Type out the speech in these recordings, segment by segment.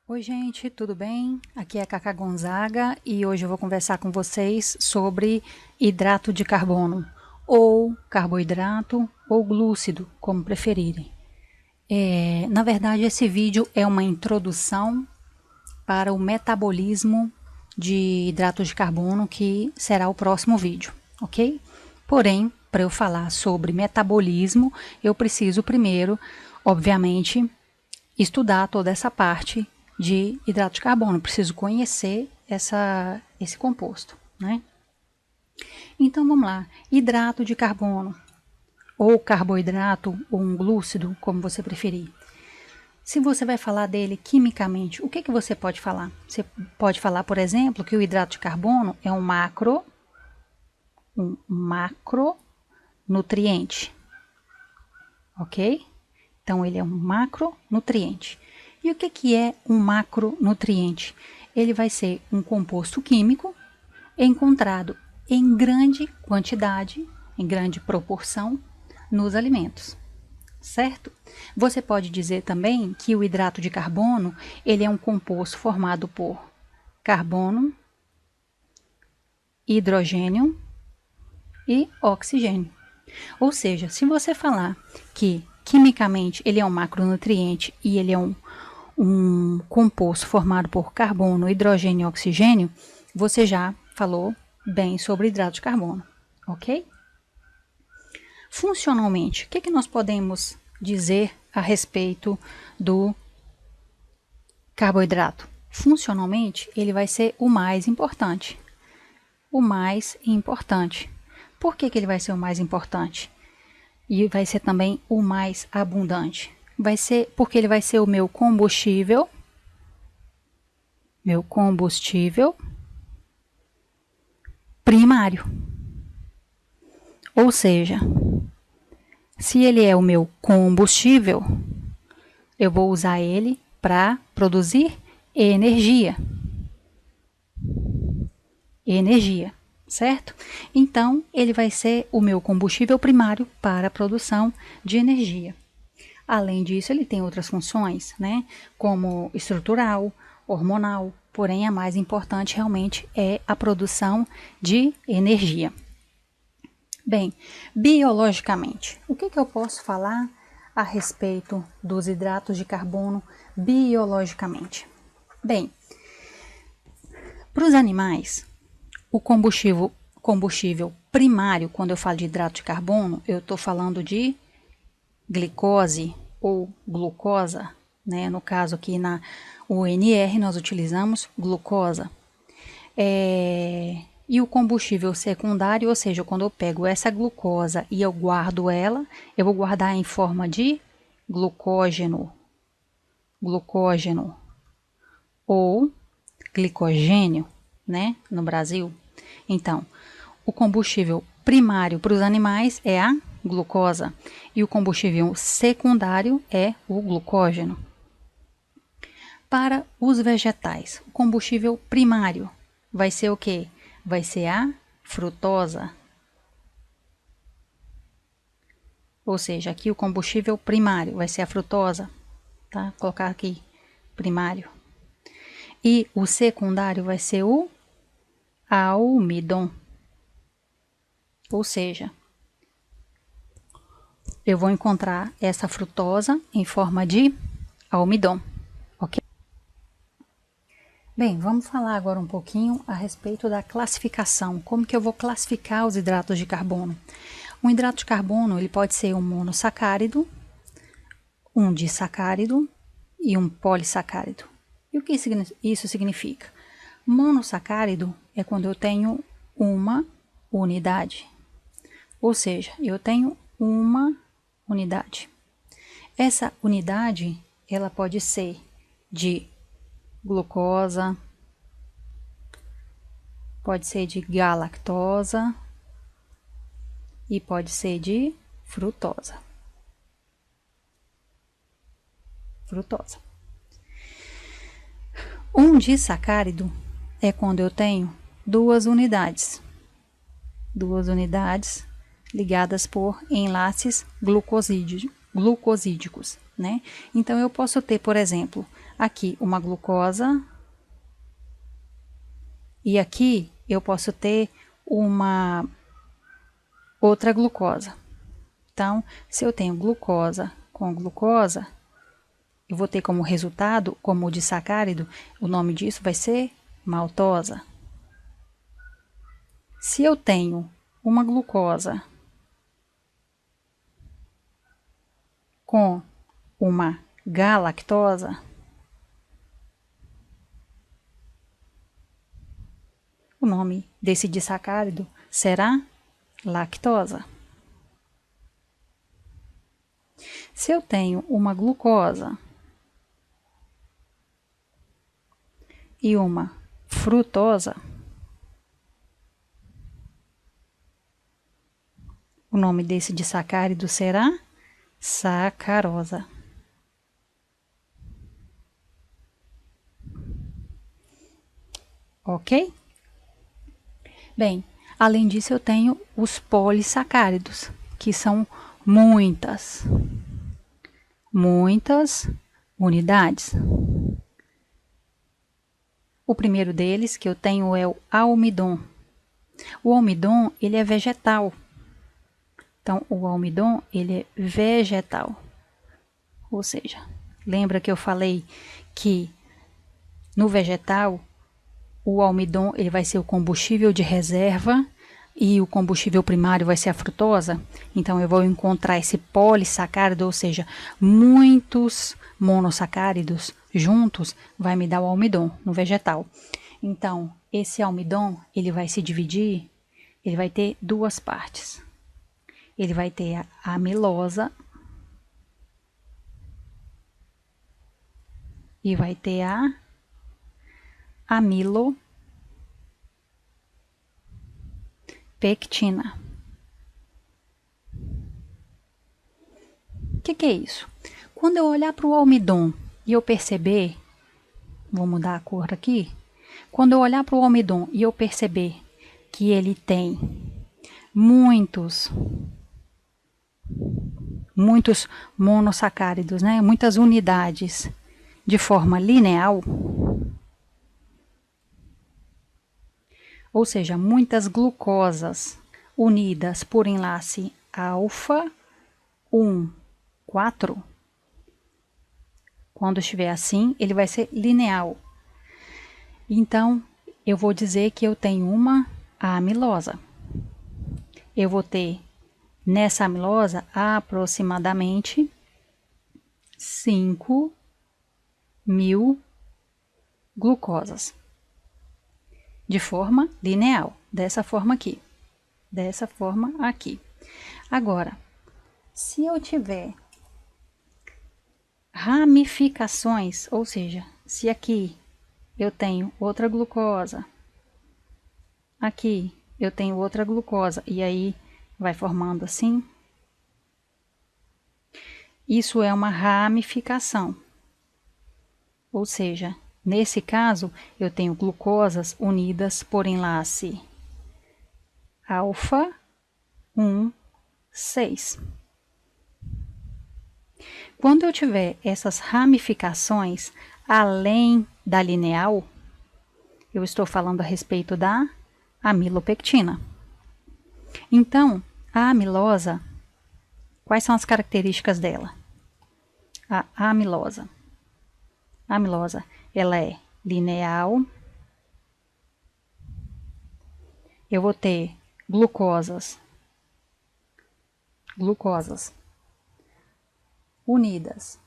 Oi, gente, tudo bem? Aqui é a Cacá Gonzaga e hoje eu vou conversar com vocês sobre hidrato de carbono, ou carboidrato, ou glúcido, como preferirem. Na verdade, esse vídeo é uma introdução para o metabolismo de hidrato de carbono, que será o próximo vídeo, ok? Porém, para eu falar sobre metabolismo, eu preciso primeiro, obviamente, estudar toda essa parte de hidrato de carbono. Preciso conhecer esse composto, né? Então vamos lá. Hidrato de carbono, ou carboidrato, ou um glúcido, como você preferir. Se você vai falar dele quimicamente, o que você pode falar? Você pode falar, por exemplo, que o hidrato de carbono é um macronutriente, ok? Então, ele é um macronutriente. E o que é um macronutriente? Ele vai ser um composto químico encontrado em grande quantidade, em grande proporção, nos alimentos, certo? Você pode dizer também que o hidrato de carbono, ele é um composto formado por carbono, hidrogênio e oxigênio. Ou seja, se você falar que quimicamente ele é um macronutriente e ele é um composto formado por carbono, hidrogênio e oxigênio, você já falou bem sobre hidrato de carbono, ok? Funcionalmente, o que nós podemos dizer a respeito do carboidrato? Funcionalmente, ele vai ser o mais importante. O mais importante. Por que ele vai ser o mais importante? E vai ser também o mais abundante. Vai ser porque ele vai ser o meu combustível primário. Ou seja, se ele é o meu combustível, eu vou usar ele para produzir energia. Certo? Então, ele vai ser o meu combustível primário para a produção de energia. Além disso, ele tem outras funções, né? Como estrutural, hormonal, porém a mais importante realmente é a produção de energia. Bem, biologicamente, o que eu posso falar a respeito dos hidratos de carbono biologicamente? Bem, para os animais, o combustível primário, quando eu falo de hidrato de carbono, eu estou falando de glicose ou glucosa, né? No caso aqui na UNR nós utilizamos glucosa. E o combustível secundário, ou seja, quando eu pego essa glucosa e eu guardo ela, eu vou guardar em forma de glucógeno ou glicogênio, né, no Brasil. Então, o combustível primário para os animais é a glucosa e o combustível secundário é o glucógeno. Para os vegetais, o combustível primário vai ser o quê? Vai ser a frutose. Ou seja, aqui o combustível primário vai ser a frutose, tá? Vou colocar aqui primário. E o secundário vai ser o almidão. Ou seja, eu vou encontrar essa frutose em forma de almidão, ok? Bem, vamos falar agora um pouquinho a respeito da classificação. Como que eu vou classificar os hidratos de carbono? Um hidrato de carbono, ele pode ser um monossacárido, um disacárido e um polissacárido. E o que isso significa? Monossacárido é quando eu tenho uma unidade. Ou seja, eu tenho uma unidade. Essa unidade, ela pode ser de glucosa, pode ser de galactosa e pode ser de frutose. Um disacárido é quando eu tenho duas unidades ligadas por enlaces glucosídicos, né? Então, eu posso ter, por exemplo, aqui uma glucosa e aqui eu posso ter uma outra glucosa. Então, se eu tenho glucosa com glucosa, eu vou ter como resultado, como disacárido, o nome disso vai ser maltosa. Se eu tenho uma glucosa com uma galactosa, o nome desse disacárido será lactosa. Se eu tenho uma glucosa e uma frutosa, o nome desse disacárido será sacarosa. Ok? Bem, além disso eu tenho os polissacáridos, que são muitas unidades. O primeiro deles que eu tenho é o almidom. O almidom, ele é vegetal. Então, o almidom, ele é vegetal. Ou seja, lembra que eu falei que no vegetal, o almidom, ele vai ser o combustível de reserva e o combustível primário vai ser a frutose? Então, eu vou encontrar esse polissacárido, ou seja, muitos monossacáridos juntos, vai me dar o almidom no vegetal. Então, esse almidom, ele vai se dividir, ele vai ter duas partes. Ele vai ter a amilosa e vai ter a amilopectina. O que é isso? Quando eu olhar para o almidom e eu perceber, vou mudar a cor aqui, quando eu olhar para o almidom e eu perceber que ele tem muitos monossacáridos, né? Muitas unidades de forma linear, ou seja, muitas glucosas unidas por enlace alfa 1, 4, quando estiver assim, ele vai ser linear. Então, eu vou dizer que eu tenho uma amilosa. Eu vou ter nessa amilosa aproximadamente 5.000 glucosas. De forma linear, dessa forma aqui. Dessa forma aqui. Agora, se eu tiver ramificações, ou seja, se aqui eu tenho outra glucosa, aqui eu tenho outra glucosa, e aí vai formando assim, isso é uma ramificação. Ou seja, nesse caso, eu tenho glucosas unidas por enlace alfa 1, 6. Quando eu tiver essas ramificações além da lineal, eu estou falando a respeito da amilopectina. Então, a amilosa, quais são as características dela? A amilosa. A amilosa, ela é lineal. Eu vou ter glucosas unidas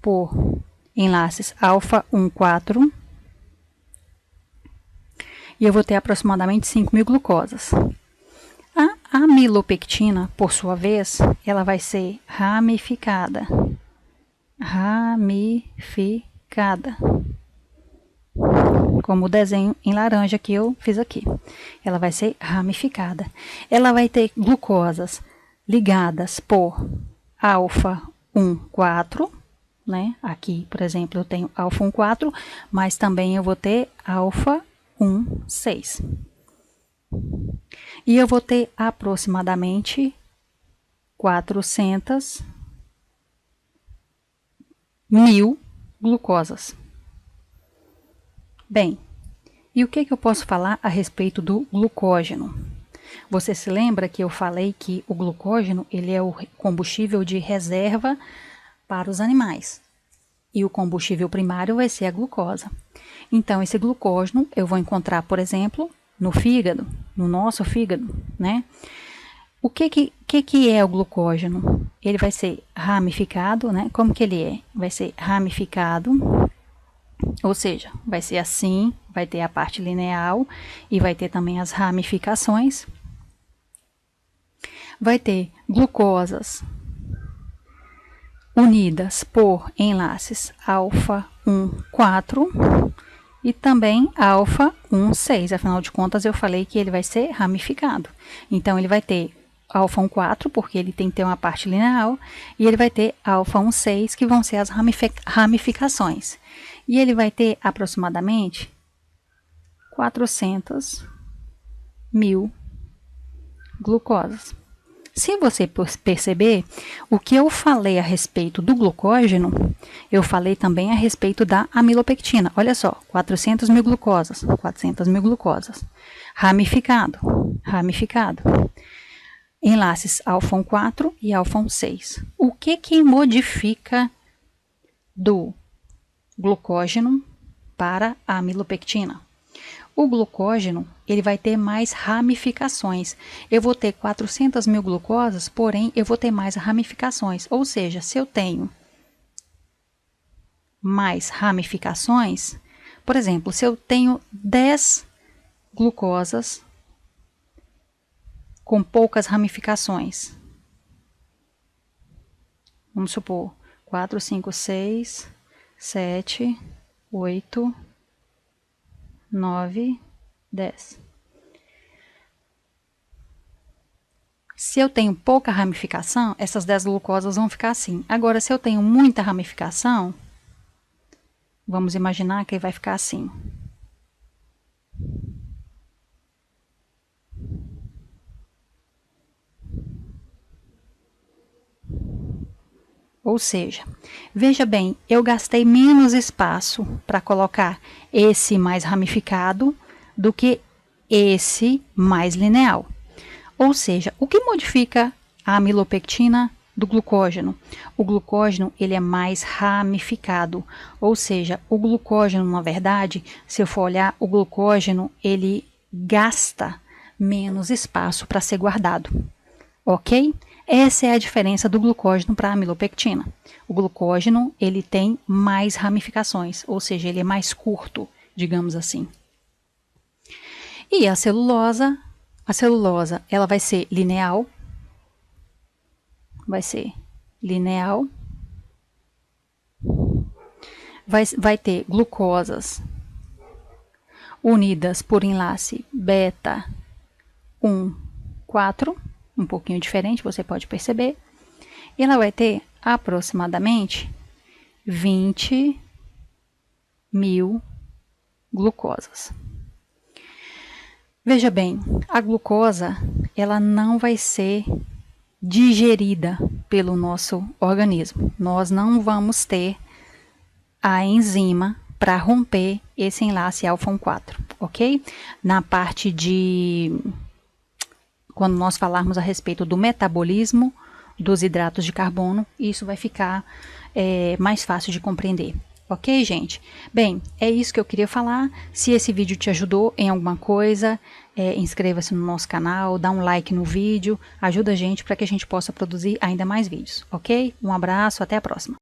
por enlaces alfa 1, 4. E eu vou ter aproximadamente 5.000 glucosas. A amilopectina, por sua vez, ela vai ser ramificada. Como o desenho em laranja que eu fiz aqui. Ela vai ser ramificada. Ela vai ter glucosas ligadas por alfa 1, 4, né? Aqui, por exemplo, eu tenho alfa 1, 4, mas também eu vou ter alfa 1, 6. E eu vou ter aproximadamente 400.000 glucosas. Bem, e o que eu posso falar a respeito do glucógeno? Você se lembra que eu falei que o glucógeno ele é o combustível de reserva para os animais. E o combustível primário vai ser a glucosa. Então, esse glucógeno eu vou encontrar, por exemplo, no fígado, no nosso fígado, né? O que é o glucógeno? Ele vai ser ramificado, né? Como que ele é? Vai ser ramificado, ou seja, vai ser assim, vai ter a parte lineal e vai ter também as ramificações. Vai ter glucosas unidas por enlaces alfa 1, 4 e também alfa 1, 6. Afinal de contas, eu falei que ele vai ser ramificado. Então, ele vai ter alfa 1, 4, porque ele tem que ter uma parte lineal, e ele vai ter alfa 1, 6, que vão ser as ramificações. E ele vai ter aproximadamente 400.000 glucosas. Se você perceber, o que eu falei a respeito do glucógeno, eu falei também a respeito da amilopectina. Olha só, 400.000 glucosas, 400.000 glucosas. Ramificado, ramificado. Enlaces alfa 1, 4 e alfa 1, 6. O que modifica do glucógeno para a amilopectina? O glucógeno, ele vai ter mais ramificações. Eu vou ter 400.000 glucosas, porém, eu vou ter mais ramificações. Ou seja, se eu tenho mais ramificações, por exemplo, se eu tenho 10 glucosas com poucas ramificações, vamos supor, 4, 5, 6, 7, 8, 9, 10. Se eu tenho pouca ramificação, essas 10 glucosas vão ficar assim. Agora, se eu tenho muita ramificação, vamos imaginar que vai ficar assim. Ou seja, veja bem, eu gastei menos espaço para colocar esse mais ramificado do que esse mais lineal. Ou seja, o que modifica a amilopectina do glucógeno? O glucógeno ele é mais ramificado, ou seja, o glucógeno, na verdade, se eu for olhar, o glucógeno ele gasta menos espaço para ser guardado, ok? Essa é a diferença do glucógeno para a amilopectina. O glucógeno ele tem mais ramificações, ou seja, ele é mais curto, digamos assim. E a celulose ela vai ser lineal, vai ter glucosas unidas por enlace beta 1, 4, um pouquinho diferente, você pode perceber. E ela vai ter aproximadamente 20.000 glucosas. Veja bem, a glucosa ela não vai ser digerida pelo nosso organismo. Nós não vamos ter a enzima para romper esse enlace alfa 1, 4, ok? Na parte de... quando nós falarmos a respeito do metabolismo dos hidratos de carbono, isso vai ficar mais fácil de compreender. Ok, gente? Bem, é isso que eu queria falar. Se esse vídeo te ajudou em alguma coisa, inscreva-se no nosso canal, dá um like no vídeo, ajuda a gente para que a gente possa produzir ainda mais vídeos, ok? Um abraço, até a próxima.